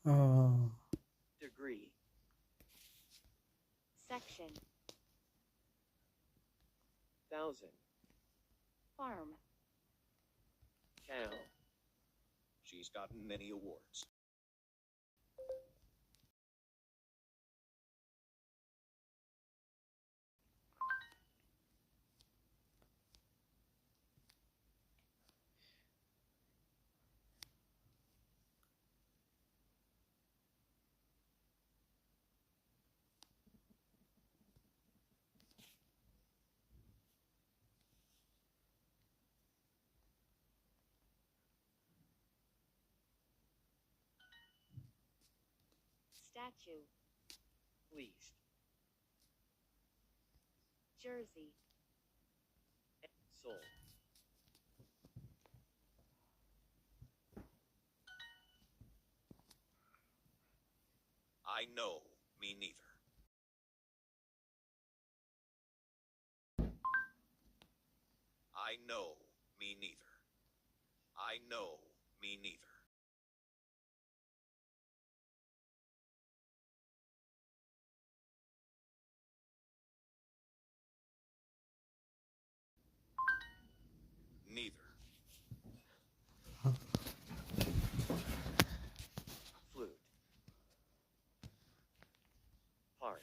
Oh, Degree. Section. Thousand. Farm. Cow. She's gotten many awards. Statue. Least. Jersey. Sold. I know, me neither. I know, me neither. I know, me neither. Neither. Flute. Part.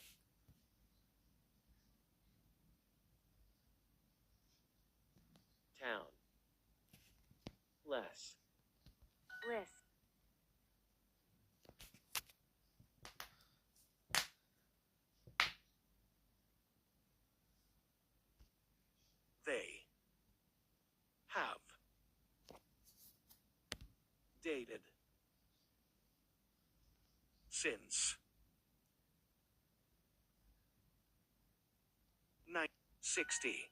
Town. Less. List. They have dated since 1960.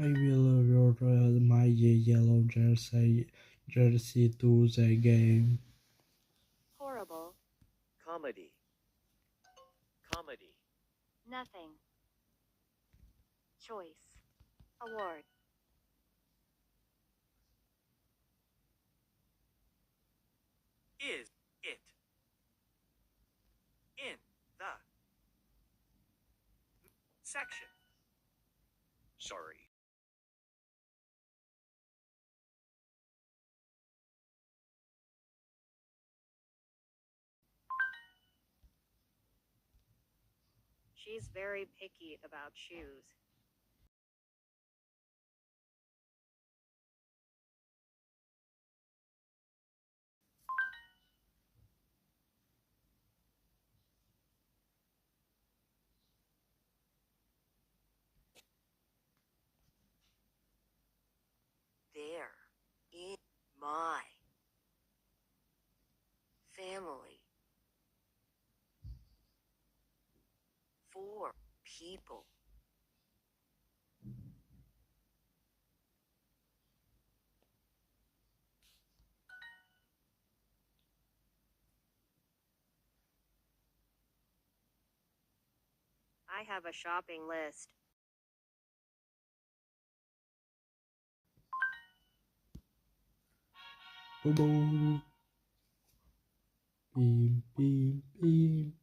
I will wear my yellow jersey to the game. Horrible. Comedy. Comedy. Nothing. Choice. Award. Is it in the section? Sorry. She's very picky about shoes. There in my family. 4 people. I have a shopping list. Boom, boom. Beep, beep, beep.